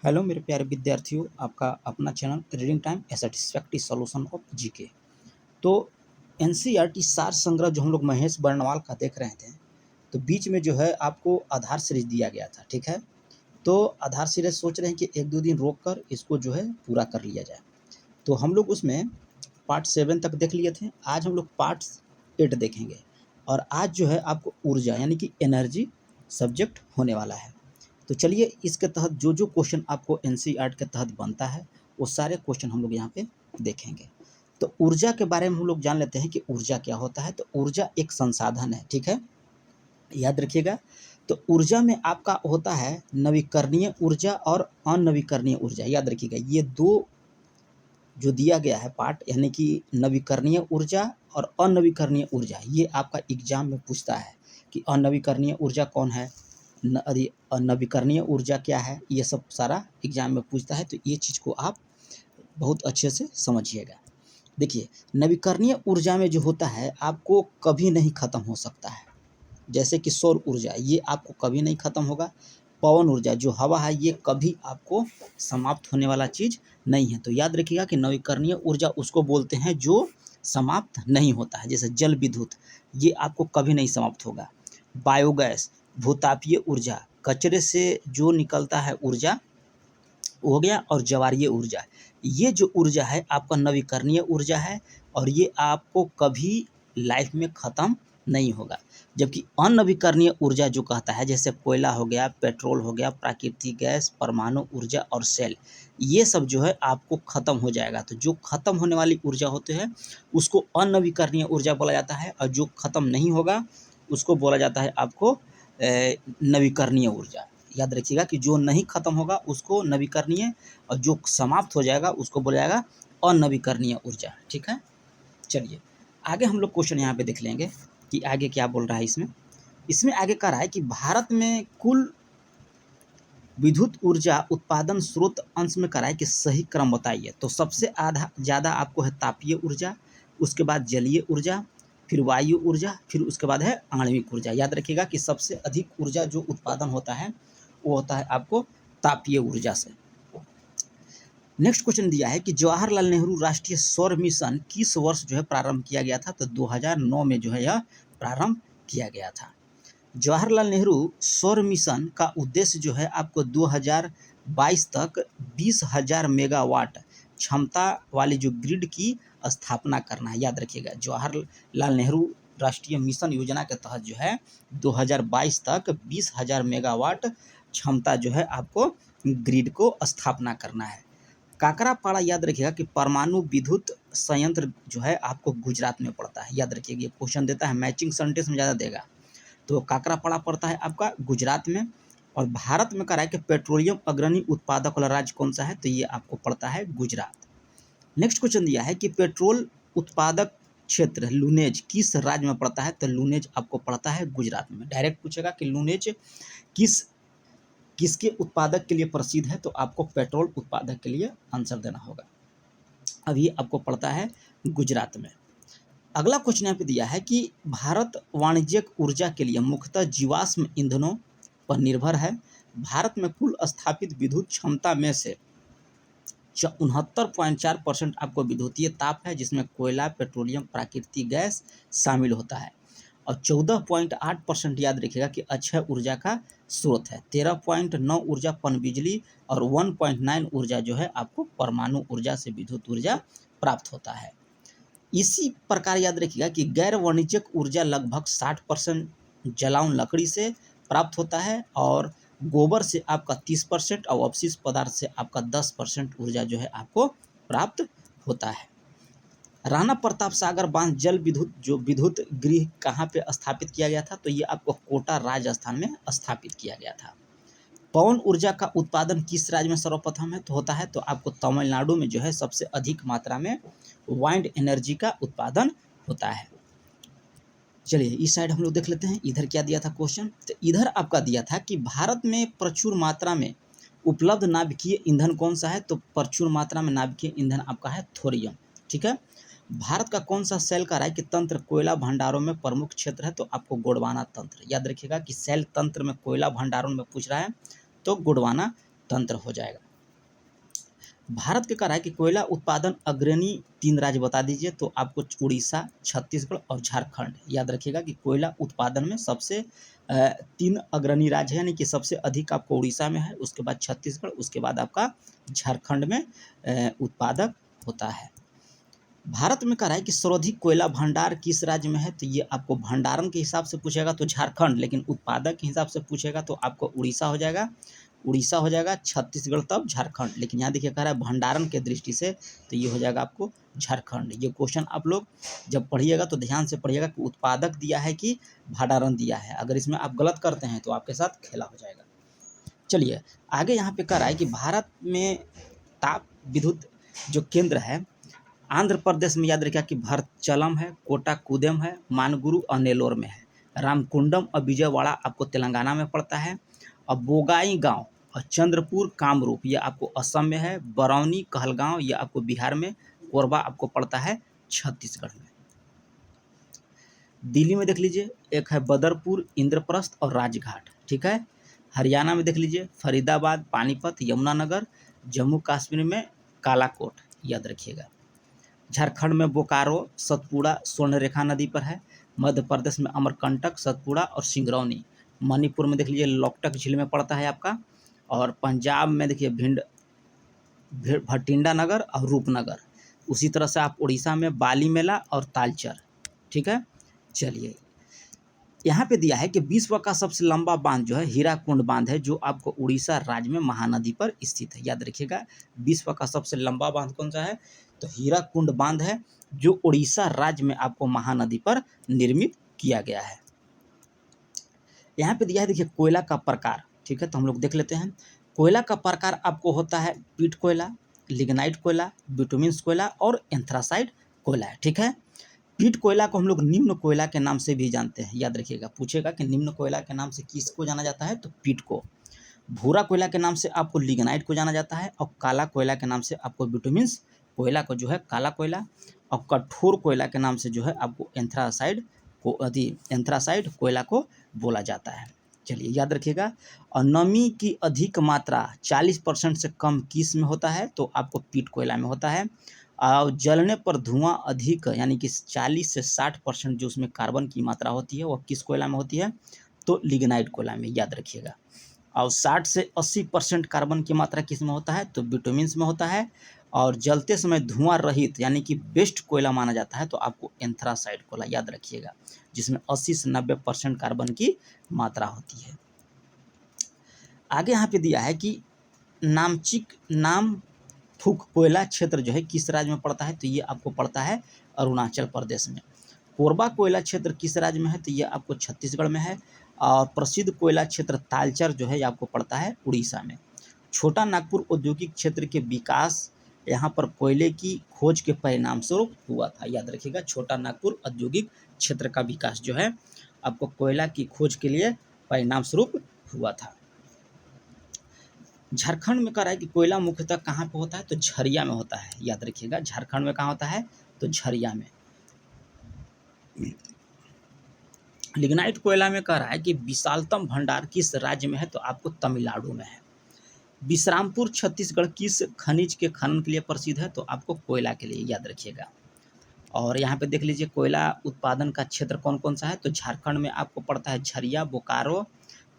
Hello मेरे प्यारे विद्यार्थियों, आपका अपना channel reading time A satisfactory solution of GK. तो एनसीईआरटी सार संग्रह जो हम लोग महेश बर्णवाल का देख रहे थे, तो बीच में जो है आपको आधार सीरीज दिया गया था, ठीक है। तो आधार सीरीज सोच रहे हैं कि एक दो दिन रोक कर इसको जो है पूरा कर लिया जाए। तो हम लोग उसमें पार्ट 7 तक देख लिए थे। आज हम लोग पार्ट 8 देखेंगे और आज जो है आपको ऊर्जा यानी कि एनर्जी सब्जेक्ट होने वाला है। तो चलिए इसके तहत जो जो क्वेश्चन आपको एनसीईआरटी के तहत बनता है वो सारे क्वेश्चन हम लोग यहाँ पे देखेंगे। तो ऊर्जा के बारे में हम लोग जान लेते हैं कि ऊर्जा क्या होता है। तो ऊर्जा एक संसाधन है, ठीक है, याद रखिएगा। तो ऊर्जा में आपका होता है नवीकरणीय ऊर्जा और अनवीकरणीय ऊर्जा। याद रखिएगा, ये दो जो दिया गया है पार्ट, यानी कि नवीकरणीय ऊर्जा और अनवीकरणीय ऊर्जा, ये आपका एग्जाम में पूछता है कि अनवीकरणीय ऊर्जा कौन है, नवीकरणीय ऊर्जा क्या है, ये सब सारा एग्जाम में पूछता है। तो ये चीज़ को आप बहुत अच्छे से समझिएगा। देखिए, नवीकरणीय ऊर्जा में जो होता है आपको कभी नहीं ख़त्म हो सकता है। जैसे कि सौर ऊर्जा, ये आपको कभी नहीं ख़त्म होगा। पवन ऊर्जा जो हवा है, ये कभी आपको समाप्त होने वाला चीज़ नहीं है। तो याद रखिएगा कि नवीकरणीय ऊर्जा उसको बोलते हैं जो समाप्त नहीं होता है। जैसे जल विद्युत, ये आपको कभी नहीं समाप्त होगा। बायोगैस, भूतापीय ऊर्जा, कचरे से जो निकलता है ऊर्जा हो गया, और ज्वारीय ऊर्जा, ये जो ऊर्जा है आपका नवीकरणीय ऊर्जा है और ये आपको कभी लाइफ में ख़त्म नहीं होगा। जबकि अनवीकरणीय ऊर्जा जो कहता है, जैसे कोयला हो गया, पेट्रोल हो गया, प्राकृतिक गैस, परमाणु ऊर्जा और सेल, ये सब जो है आपको ख़त्म हो जाएगा। तो जो ख़त्म होने वाली ऊर्जा होती है उसको अनवीकरणीय ऊर्जा बोला जाता है, और जो ख़त्म नहीं होगा उसको बोला जाता है आपको नवीकरणीय ऊर्जा। याद रखिएगा कि जो नहीं खत्म होगा उसको नवीकरणीय, और जो समाप्त हो जाएगा उसको बोला जाएगा अनवीकरणीय ऊर्जा, ठीक है। चलिए आगे हम लोग क्वेश्चन यहाँ पे देख लेंगे कि आगे क्या बोल रहा है। इसमें आगे कह रहा है कि भारत में कुल विद्युत ऊर्जा उत्पादन स्रोत अंश में करा है कि सही क्रम बताइए। तो सबसे आधा ज़्यादा आपको है तापीय ऊर्जा, उसके बाद जलीय ऊर्जा, फिर वायु ऊर्जा, फिर उसके बाद है आणविक ऊर्जा। याद रखिएगा कि सबसे अधिक ऊर्जा जो उत्पादन होता है वो होता है आपको तापीय ऊर्जा से। नेक्स्ट क्वेश्चन दिया है कि जवाहरलाल नेहरू राष्ट्रीय सौर मिशन किस वर्ष जो है प्रारंभ किया गया था। तो 2009 में जो है यह प्रारंभ किया गया था। जवाहरलाल नेहरू सौर मिशन का उद्देश्य जो है आपको 2022 तक 20,000 मेगावाट क्षमता वाली जो ग्रिड की स्थापना करना है। याद रखिएगा, जवाहरलाल नेहरू राष्ट्रीय मिशन योजना के तहत जो है 2022 तक 20,000 मेगावाट क्षमता जो है आपको ग्रिड को स्थापना करना है। काकरापाड़ा, याद रखिएगा कि परमाणु विद्युत संयंत्र जो है आपको गुजरात में पड़ता है। याद रखिएगा, ये क्वेश्चन देता है, मैचिंग सेंटेंस में ज़्यादा देगा। तो काकरापाड़ा पड़ता है आपका गुजरात में। और भारत में कह रहा है कि पेट्रोलियम अग्रणी उत्पादक वाला राज्य कौन सा है। तो ये आपको पड़ता है गुजरात। नेक्स्ट क्वेश्चन दिया है कि पेट्रोल उत्पादक क्षेत्र लूनेज किस राज्य में पड़ता है। तो लूनेज आपको पड़ता है गुजरात में। डायरेक्ट पूछेगा कि लूनेज किसके उत्पादक के लिए प्रसिद्ध है, तो आपको पेट्रोल उत्पादक के लिए आंसर देना होगा। अब ये आपको पड़ता है गुजरात में। अगला क्वेश्चन यहाँ पे दिया है कि भारत वाणिज्यिक ऊर्जा के लिए मुख्यतः जीवाश्म ईंधनों पर निर्भर है। भारत में कुल स्थापित विद्युत क्षमता में से 69.4% आपको विद्युतीय ताप है, जिसमें कोयला, पेट्रोलियम, प्राकृतिक गैस शामिल होता है। और 14.8% याद रखिएगा कि अक्षय ऊर्जा का स्रोत है। 13.9 ऊर्जा पनबिजली और 1.9 ऊर्जा जो है आपको परमाणु ऊर्जा से विद्युत ऊर्जा प्राप्त होता है। इसी प्रकार याद रखिएगा कि गैर वाणिज्यिक ऊर्जा लगभग 60% जलाउन लकड़ी से प्राप्त होता है, और गोबर से आपका 30% और अवशिष्ट पदार्थ से आपका 10% ऊर्जा जो है आपको प्राप्त होता है। राणा प्रताप सागर बांध जल विद्युत गृह कहाँ पे स्थापित किया गया था। तो ये आपको कोटा राजस्थान में स्थापित किया गया था। पवन ऊर्जा का उत्पादन किस राज्य में सर्वप्रथम है तो होता है। तो आपको तमिलनाडु में जो है सबसे अधिक मात्रा में वाइंड एनर्जी का उत्पादन होता है। चलिए इस साइड हम लोग देख लेते हैं, इधर क्या दिया था क्वेश्चन। तो इधर आपका दिया था कि भारत में प्रचुर मात्रा में उपलब्ध नाभिकीय ईंधन कौन सा है। तो प्रचुर मात्रा में नाभिकीय ईंधन आपका है थोरियम, ठीक है। भारत का कौन सा सेल का राज्य तंत्र कोयला भंडारों में प्रमुख क्षेत्र है। तो आपको गोंडवाना तंत्र। याद रखिएगा कि सेल तंत्र में कोयला भंडारण में पूछ रहा है तो गोंडवाना तंत्र हो जाएगा। भारत के कह रहा है कि कोयला उत्पादन अग्रणी 3 राज्य बता दीजिए, तो आपको उड़ीसा, छत्तीसगढ़ और झारखंड याद रखिएगा कि कोयला उत्पादन में सबसे 3 अग्रणी राज्य है, यानी कि सबसे अधिक आपको उड़ीसा में है, उसके बाद छत्तीसगढ़, उसके बाद आपका झारखंड में उत्पादक होता है। भारत में कह रहा है कि सर्वाधिक कोयला भंडार किस राज्य में है, तो ये आपको भंडारण के हिसाब से पूछेगा तो झारखंड, लेकिन उत्पादक के हिसाब से पूछेगा तो आपको उड़ीसा हो जाएगा, छत्तीसगढ़ तब झारखंड, लेकिन यहाँ देखिए कह रहा है भंडारण के दृष्टि से तो ये हो जाएगा आपको झारखंड। ये क्वेश्चन आप लोग जब पढ़िएगा तो ध्यान से पढ़िएगा कि उत्पादक दिया है कि भंडारण दिया है, अगर इसमें आप गलत करते हैं तो आपके साथ खेला हो जाएगा। चलिए आगे यहाँ पे कह रहा है कि भारत में ताप विद्युत जो केंद्र है आंध्र प्रदेश में याद रखिएगा कि भरतचलम है, कोटाकुडेम है, मानगुरु और नेल्लोर में है, रामकुंडम और विजयवाड़ा आपको तेलंगाना में पड़ता है, और बोगाई गांव और चंद्रपुर कामरूप ये आपको असम में है, बरौनी कहलगांव ये आपको बिहार में, कोरबा आपको पड़ता है छत्तीसगढ़ में। दिल्ली में देख लीजिए एक है बदरपुर, इंद्रप्रस्थ और राजघाट, ठीक है। हरियाणा में देख लीजिए फरीदाबाद, पानीपत, यमुनानगर, जम्मू कश्मीर में कालाकोट याद रखिएगा। झारखंड में बोकारो, सतपुड़ा स्वर्णरेखा नदी पर है, मध्य प्रदेश में अमरकंटक, सतपुड़ा और सिंगरौनी, मणिपुर में देख लीजिए लोकटक झील में पड़ता है आपका, और पंजाब में देखिए भटिंडा नगर और रूपनगर, उसी तरह से आप उड़ीसा में बाली मेला और तालचर, ठीक है। चलिए यहाँ पे दिया है कि विश्व का सबसे लंबा बांध जो है हीराकुंड बांध है, जो आपको उड़ीसा राज्य में महानदी पर स्थित है, याद रखिएगा विश्व का सबसे लंबा बांध कौन सा है, तो हीराकुंड बांध है, जो उड़ीसा राज्य में आपको महानदी पर निर्मित किया गया है। यहाँ पे दिया है देखिए कोयला का प्रकार, ठीक है, तो हम लोग देख लेते हैं। कोयला का प्रकार आपको होता है पीट कोयला, लिग्नाइट कोयला, बिटुमिन्स कोयला और एंथ्रासाइड कोयला है, ठीक है। पीट कोयला को हम लोग निम्न कोयला के नाम से भी जानते हैं, याद रखिएगा पूछेगा कि निम्न कोयला के नाम से किसको जाना जाता है, तो पीट को। भूरा कोयला के नाम से आपको लिग्नाइट को जाना जाता है, और काला कोयला के नाम से आपको बिटुमिन्स कोयला को जो है काला कोयला, और कठोर कोयला के नाम से जो है आपको एंथ्रासाइड कोयला को बोला जाता है। चलिए याद रखिएगा। और नमी की अधिक मात्रा 40% से कम किस में होता है, तो आपको पीट कोयला में होता है। और जलने पर धुआं अधिक यानी कि 40 से 60% जो उसमें कार्बन की मात्रा होती है वह किस कोयला में होती है, तो लिग्नाइट कोयला में, याद रखिएगा। और 60 से 80% कार्बन की मात्रा किस में होता है, तो बिटुमिन्स में होता है। और जलते समय धुआं रहित यानी कि बेस्ट कोयला माना जाता है, तो आपको एंथ्रासाइड कोयला याद रखिएगा, जिसमें 80 से 90% कार्बन की मात्रा होती है। आगे यहाँ पे दिया है कि नामफुक कोयला क्षेत्र जो है किस राज्य में पड़ता है, तो ये आपको पड़ता है अरुणाचल प्रदेश में। कोरबा कोयला क्षेत्र किस राज्य में है, तो ये आपको छत्तीसगढ़ में है। और प्रसिद्ध कोयला क्षेत्र तालचर जो है ये आपको पड़ता है उड़ीसा में। छोटा नागपुर औद्योगिक क्षेत्र के विकास यहाँ पर कोयले की खोज के परिणाम स्वरूप हुआ था, याद रखिएगा। छोटा नागपुर औद्योगिक क्षेत्र का विकास जो है आपको कोयला की खोज के लिए परिणाम स्वरूप हुआ था। झारखंड में कह रहा है कि कोयला मुख्यतः कहाँ पे होता है, तो झरिया में होता है, याद रखिएगा। झारखंड में कहाँ होता है, तो झरिया में। लिग्नाइट कोयला में कह रहा है कि विशालतम भंडार किस राज्य में है, तो आपको तमिलनाडु में है। विश्रामपुर छत्तीसगढ़ किस खनिज के खनन के लिए प्रसिद्ध है, तो आपको कोयला के लिए, याद रखिएगा। और यहाँ पे देख लीजिए कोयला उत्पादन का क्षेत्र कौन कौन सा है, तो झारखंड में आपको पड़ता है झरिया, बोकारो,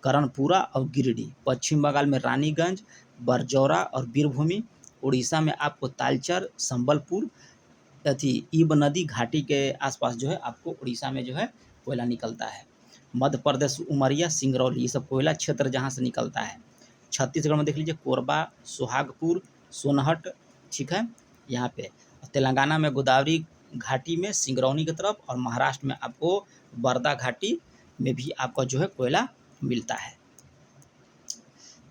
करणपुरा और गिरिडीह। पश्चिम बंगाल में रानीगंज, बरजौरा और वीरभूमि। उड़ीसा में आपको तालचर, संबलपुर, ईब नदी घाटी के आसपास जो है आपको उड़ीसा में जो है कोयला निकलता है। मध्य प्रदेश उमरिया, सिंगरौली, ये सब कोयला क्षेत्र जहाँ से निकलता है। छत्तीसगढ़ में देख लीजिए कोरबा, सुहागपुर, सोनहट, ठीक है, यहाँ पे। तेलंगाना में गोदावरी घाटी में सिंगरौनी की तरफ, और महाराष्ट्र में आपको वर्धा घाटी में भी आपका जो है कोयला मिलता है।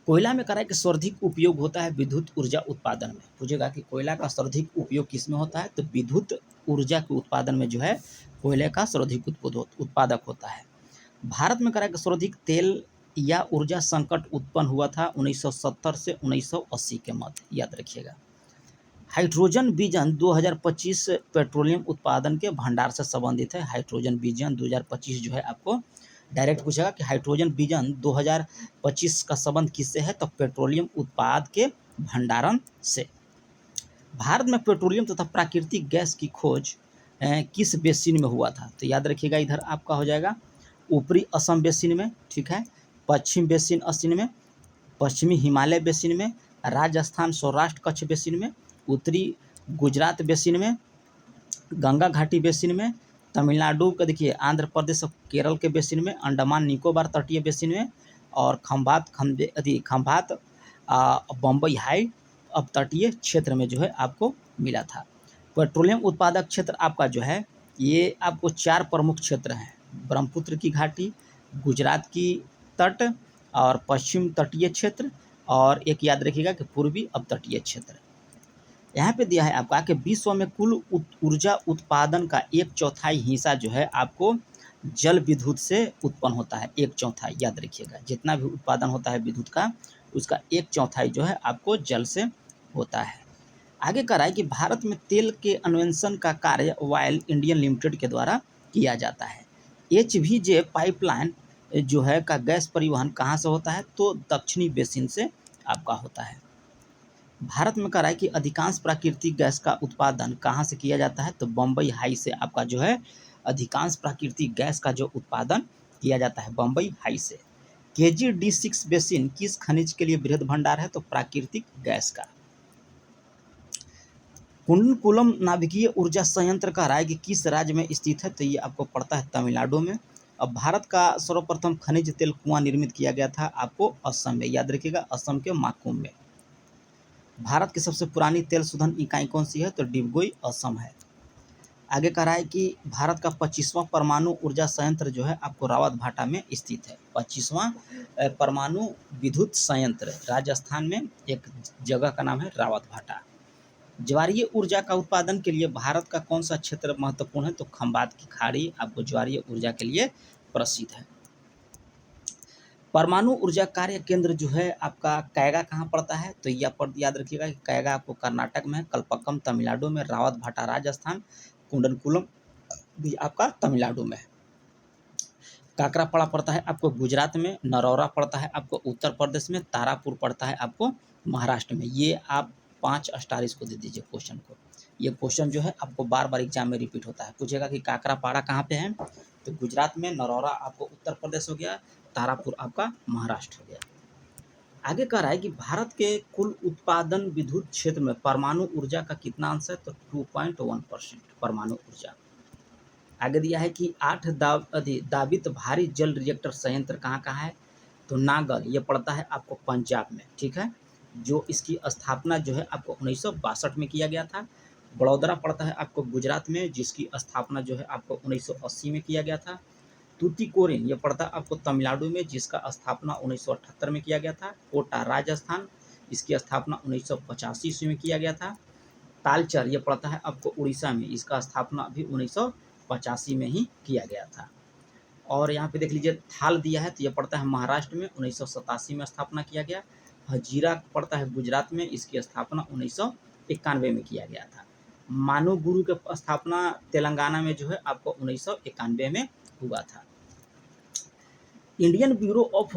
कोयला में कह रहा है कि सर्वाधिक उपयोग होता है विद्युत ऊर्जा उत्पादन में। पूछेगा कि कोयला का सर्वाधिक उपयोग किस में होता है, तो विद्युत ऊर्जा के उत्पादन में जो है कोयले का सर्वाधिक उत्पादक होता है। भारत में कह रहा है कि सर्वाधिक तेल या ऊर्जा संकट उत्पन्न हुआ था 1970 से 1980 के मध्य, याद रखिएगा। हाइड्रोजन विजन 2025 पेट्रोलियम उत्पादन के भंडार से संबंधित है। हाइड्रोजन विजन 2025 जो है आपको डायरेक्ट पूछेगा कि हाइड्रोजन विजन 2025 का संबंध किससे है, तो पेट्रोलियम उत्पाद के भंडारण से। भारत में पेट्रोलियम तथा प्राकृतिक गैस की खोज किस बेसिन में हुआ था? तो याद रखिएगा, इधर आपका हो जाएगा ऊपरी असम बेसिन में, ठीक है, पश्चिम बेसिन असम में, पश्चिमी हिमालय बेसिन में, राजस्थान सौराष्ट्र कच्छ बेसिन में, उत्तरी गुजरात बेसिन में, गंगा घाटी बेसिन में, तमिलनाडु का देखिए आंध्र प्रदेश और केरल के बेसिन में, अंडमान निकोबार तटीय बेसिन में, और खंभात बम्बई हाई अब तटीय क्षेत्र में जो है आपको मिला था। पेट्रोलियम उत्पादक क्षेत्र आपका जो है ये आपको 4 प्रमुख क्षेत्र हैं, ब्रह्मपुत्र की घाटी, गुजरात की तट और पश्चिम तटीय क्षेत्र, और एक याद रखिएगा कि पूर्वी अपतटीय क्षेत्र। यहाँ पे दिया है आपका कि विश्व में कुल ऊर्जा उत्पादन का 1/4 हिस्सा जो है आपको जल विद्युत से उत्पन्न होता है। 1/4 याद रखिएगा, जितना भी उत्पादन होता है विद्युत का उसका 1/4 जो है आपको जल से होता है। आगे कह रहा है कि भारत में तेल के अन्वेषण का कार्य ऑयल इंडियन लिमिटेड के द्वारा किया जाता है। HVJ पाइपलाइन जो है का गैस परिवहन कहाँ से होता है? तो दक्षिणी बेसिन से आपका होता है। भारत में कह रहा है कि अधिकांश प्राकृतिक गैस का उत्पादन कहाँ से किया जाता है? तो बम्बई हाई से आपका जो है अधिकांश प्राकृतिक गैस का जो उत्पादन किया जाता है बम्बई हाई से। KG-D6 बेसिन किस खनिज के लिए बृहद भंडार है? तो प्राकृतिक गैस का। कुंडनकुलम नाभिकीय ऊर्जा संयंत्र कह रहा है कि किस राज्य में स्थित है? तो ये आपको पड़ता है तमिलनाडु में। अब भारत का सर्वप्रथम खनिज तेल कुआं निर्मित किया गया था आपको असम में, याद रखिएगा असम के माकुम में। भारत की सबसे पुरानी तेल शोधन इकाई कौन सी है? तो डिगबोई असम है। आगे कह रहा है कि भारत का 25वां परमाणु ऊर्जा संयंत्र जो है आपको रावतभाटा में स्थित है। 25वां परमाणु विद्युत संयंत्र राजस्थान में एक जगह का नाम है रावतभाटा। ज्वारीय ऊर्जा का उत्पादन के लिए भारत का कौन सा क्षेत्र महत्वपूर्ण है? तो खंबात की खाड़ी आपको ज्वारीय ऊर्जा के लिए प्रसिद्ध है। परमाणु ऊर्जा कार्य केंद्र जो है आपका कैगा कहाँ पड़ता है? तो याद रखिएगा कि कैगा आपको कर्नाटक में है, कल्पक्कम तमिलनाडु में, रावतभाटा राजस्थान, कुंडनकुलम भी आपका तमिलनाडु में है। काकरापाड़ा पड़ता है आपको गुजरात में, नरौरा पड़ता है आपको उत्तर प्रदेश में, तारापुर पड़ता है आपको महाराष्ट्र में। ये आप 5 स्टार इसको दे दीजिए क्वेश्चन को। ये क्वेश्चन जो है आपको बार बार एग्जाम में रिपीट होता है। पूछेगा कि काकरापाड़ा कहाँ पे है? तो गुजरात में, नरौरा आपको उत्तर प्रदेश हो गया, तारापुर आपका महाराष्ट्र हो गया। आगे कह रहा है कि भारत के कुल उत्पादन विद्युत क्षेत्र में परमाणु ऊर्जा का कितना अंश है? तो 2.1% परमाणु ऊर्जा। आगे दिया है कि 8 दाबित भारी जल रिएक्टर संयंत्र कहाँ कहाँ है? तो नागल ये पड़ता है आपको पंजाब में, ठीक है, जो इसकी स्थापना जो है आपको 1962 में किया गया था। बड़ौदरा पड़ता है आपको गुजरात में, जिसकी स्थापना जो है आपको 1980 में किया गया था। तूतीकोरिन ये पड़ता है आपको तमिलनाडु में, जिसका स्थापना 1978 में किया गया था। कोटा राजस्थान, इसकी स्थापना 1985 ईस्वी में किया गया था। तालचर ये पड़ता है आपको उड़ीसा में, इसका स्थापना भी 1985 में ही किया गया था। और यहाँ पे देख लीजिए थाल दिया है, तो ये पड़ता है महाराष्ट्र में, 1987 में स्थापना किया गया। हजीरा पड़ता है गुजरात में, इसकी स्थापना 1991 में किया गया था। मानुगुरु की स्थापना तेलंगाना में जो है आपको 1991 में हुआ था। इंडियन ब्यूरो ऑफ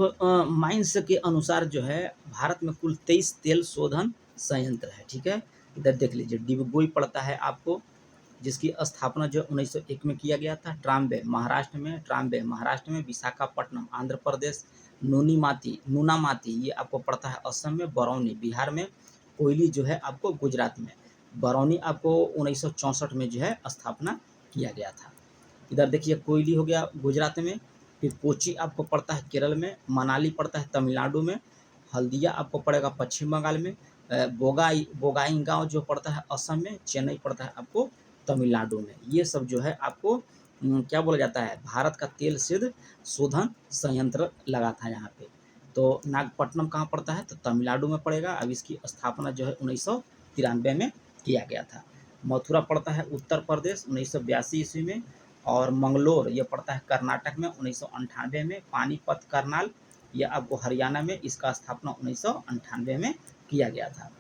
माइंस के अनुसार जो है भारत में कुल 23 तेल शोधन संयंत्र है, ठीक है। इधर देख लीजिए डिगबोई पड़ता है आपको, जिसकी स्थापना जो 1901 में किया गया था। ट्राम्बे महाराष्ट्र में, विशाखापट्टनम आंध्र प्रदेश, नूनामाती ये आपको पड़ता है असम में, बरौनी बिहार में, कोयली जो है आपको गुजरात में। बरौनी आपको 1964 में जो है स्थापना किया गया था। इधर देखिए कोयली हो गया गुजरात में, फिर कोची आपको पड़ता है केरल में, मनाली पड़ता है तमिलनाडु में, हल्दिया आपको पड़ेगा पश्चिम बंगाल में, बोगाईगांव जो पड़ता है असम में, चेन्नई पड़ता है आपको तमिलनाडु में। ये सब जो है आपको क्या बोला जाता है, भारत का तेल सिद्ध शोधन संयंत्र लगा था यहाँ पे। तो नागपट्टनम कहाँ पड़ता है? तो तमिलनाडु में पड़ेगा। अब इसकी स्थापना जो है 1993 में किया गया था। मथुरा पड़ता है उत्तर प्रदेश 1982 ईस्वी में, और मंगलोर ये पड़ता है कर्नाटक में 1998 में। पानीपत करनाल ये आपको हरियाणा में, इसका स्थापना 1998 में किया गया था।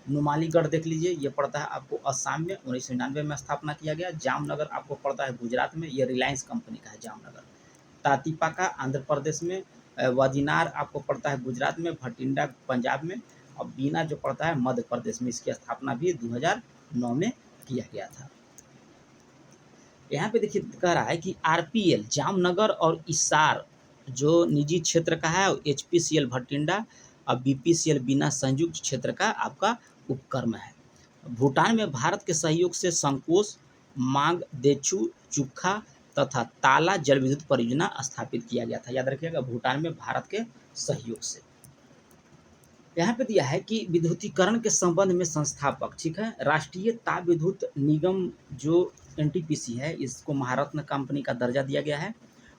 नुमालीगढ़ देख लीजिए, ये पड़ता है आपको असम में, 1999 में स्थापना किया गया। जामनगर आपको पड़ता है गुजरात में, ये रिलायंस कंपनी का है जामनगर। तातीपाका आंध्र प्रदेश में, वाजिनार आपको पड़ता है गुजरात में, भटिंडा पंजाब में, अब बीना जो पड़ता है मध्य प्रदेश में, इसकी स्थापना भी 2009 में किया गया था। यहाँ पे देखिए कह रहा है कि आरपीएल जामनगर और इसार जो निजी क्षेत्र का है, एचपीसीएल भटिंडा और बीपीसीएल बीना संयुक्त क्षेत्र का आपका उपक्रम है। भूटान में भारत के सहयोग से संकोस, मांग देचू, चुखा तथा ताला जल विद्युत परियोजना स्थापित किया गया था। याद रखिएगा, भूटान में भारत के सहयोग से। यहाँ पे दिया है कि विद्युतीकरण के संबंध में संस्थापक, ठीक है, राष्ट्रीय ताप विद्युत निगम जो एनटीपीसी है, इसको महारत्न कंपनी का दर्जा दिया गया है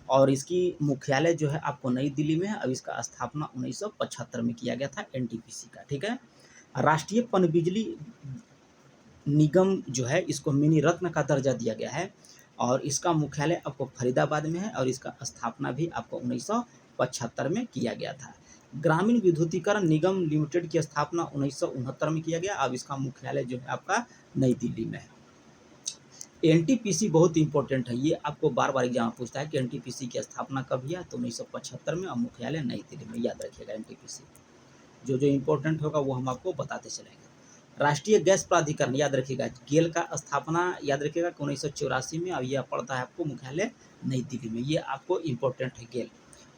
और इसकी मुख्यालय जो है आपको नई दिल्ली में है। अब इसका स्थापना 1975 में किया गया था एनटीपीसी का, ठीक है। राष्ट्रीय पनबिजली निगम जो है इसको मिनी रत्न का दर्जा दिया गया है और इसका मुख्यालय आपको फरीदाबाद में है और इसका स्थापना भी आपको 1975 में किया गया था। ग्रामीण विद्युतीकरण निगम लिमिटेड की स्थापना 1969 में किया गया। अब इसका मुख्यालय जो है आपका नई दिल्ली में है। एनटीपीसी बहुत इंपॉर्टेंट है, ये आपको बार बार एग्जाम पूछता है कि एनटीपीसी की स्थापना कब हुआ, तो 1975 में और मुख्यालय नई दिल्ली में। याद रखिएगा एनटीपीसी, जो जो इंपॉर्टेंट होगा वो हम आपको बताते चलेंगे। राष्ट्रीय गैस प्राधिकरण, याद रखिएगा, गेल का स्थापना याद रखिएगा 1984 में, अब यह पड़ता है आपको मुख्यालय नई दिल्ली में। ये आपको इम्पोर्टेंट है गेल।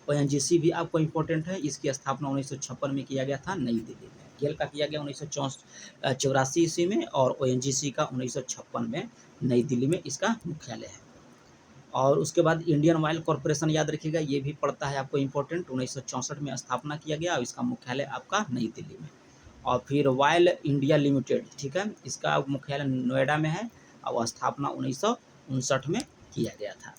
ओएनजीसी भी आपको इम्पोर्टेंट है, इसकी स्थापना 1956 में किया गया था नई दिल्ली में। गेल का किया गया 1984 ईस्वी में और ओएनजीसी का 1956 में नई दिल्ली में इसका मुख्यालय है। और उसके बाद इंडियन ऑयल कॉरपोरेशन, याद रखिएगा, ये भी पड़ता है आपको इम्पोर्टेंट, 1964 में स्थापना किया गया और इसका मुख्यालय आपका नई दिल्ली में। और फिर वाइल इंडिया लिमिटेड, ठीक है, इसका मुख्यालय नोएडा में है और स्थापना 1959 में किया गया था।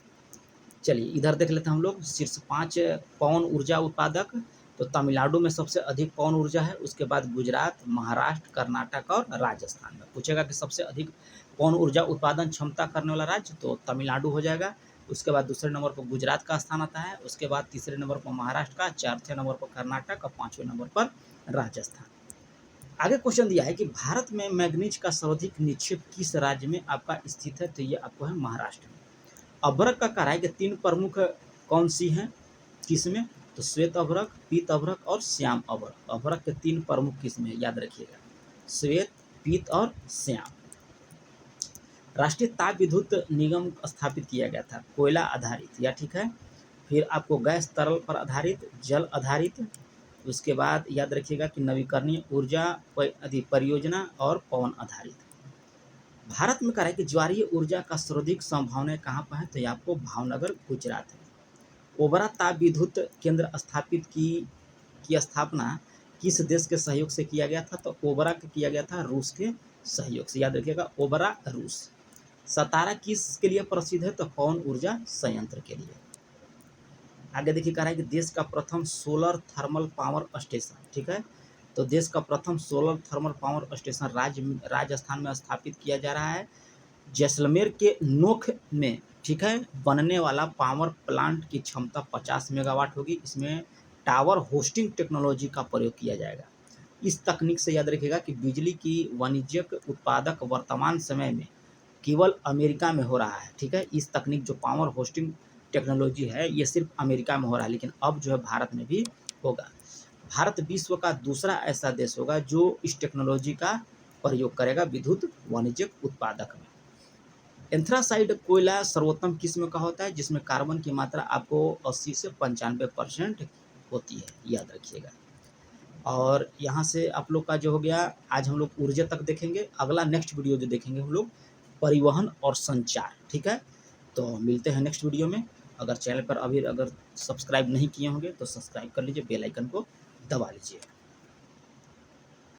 चलिए इधर देख लेते हैं हम लोग शीर्ष 5 पवन ऊर्जा उत्पादक। तो तमिलनाडु में सबसे अधिक पवन ऊर्जा है, उसके बाद गुजरात, महाराष्ट्र, कर्नाटक और राजस्थान में। पूछेगा कि सबसे अधिक पवन ऊर्जा उत्पादन क्षमता करने वाला राज्य, तो तमिलनाडु हो जाएगा। उसके बाद दूसरे नंबर पर गुजरात का स्थान आता है, उसके बाद तीसरे नंबर पर महाराष्ट्र का, चौथे नंबर पर कर्नाटक और 5वें नंबर पर राजस्थान। आगे क्वेश्चन दिया है कि भारत में मैग्नीज का सर्वाधिक निक्षेप किस राज्य में आपका स्थित है, तो ये आपको है महाराष्ट्र में। अभ्रक का कहा है कि 3 प्रमुख कौन सी हैं, किसमें, तो श्वेत अभ्रक, पीत अभ्रक और श्याम अभ्रक। अभ्रक के 3 प्रमुख किस्में हैं, याद रखिएगा, श्वेत, पीत और श्याम। राष्ट्रीय ताप विद्युत निगम स्थापित किया गया था, कोयला आधारित, या ठीक है। फिर आपको गैस तरल पर आधारित, जल आधारित, उसके बाद याद रखिएगा कि नवीकरणीय ऊर्जा परियोजना और पवन आधारित। भारत में कह रहा है कि ज्वारीय ऊर्जा का सर्वाधिक संभावनाएं कहाँ पर है, तो ये आपको भावनगर गुजरात है। ओबरा ताप विद्युत केंद्र स्थापित की स्थापना किस देश के सहयोग से किया गया था, तो ओबरा का किया गया था रूस के सहयोग से। याद रखिएगा ओबरा रूस। सतारा किसके लिए प्रसिद्ध है, तो पवन ऊर्जा संयंत्र के लिए। आगे देखिए कह रहा है कि देश का प्रथम सोलर थर्मल पावर स्टेशन, ठीक है, तो देश का प्रथम solar thermal power station Rajasthan में स्थापित किया जा रहा है। जैसलमेर के नोख में, ठीक है, बनने वाला पावर प्लांट की क्षमता 50 मेगावाट होगी। इसमें टावर होस्टिंग टेक्नोलॉजी का प्रयोग किया जाएगा। इस तकनीक से याद रखिएगा कि बिजली की वाणिज्यिक उत्पादक वर्तमान समय में केवल अमेरिका में हो रहा है, ठीक है। इस तकनीक जो पावर होस्टिंग टेक्नोलॉजी है ये सिर्फ अमेरिका में हो रहा है, लेकिन अब जो है भारत में भी होगा। भारत विश्व का दूसरा ऐसा देश होगा जो इस टेक्नोलॉजी का प्रयोग करेगा विद्युत वाणिज्यिक उत्पादक में। एंथ्रासाइड कोयला सर्वोत्तम किस्म का होता है जिसमें कार्बन की मात्रा आपको 80 से 95% होती है, याद रखिएगा। और यहाँ से आप लोग का जो हो गया, आज हम लोग ऊर्जा तक देखेंगे। अगला नेक्स्ट वीडियो जो देखेंगे हम लोग परिवहन और संचार, ठीक है। तो मिलते हैं नेक्स्ट वीडियो में। अगर चैनल पर अभी अगर सब्सक्राइब नहीं किए होंगे तो सब्सक्राइब कर लीजिए, बेल आइकन को दबा लीजिए।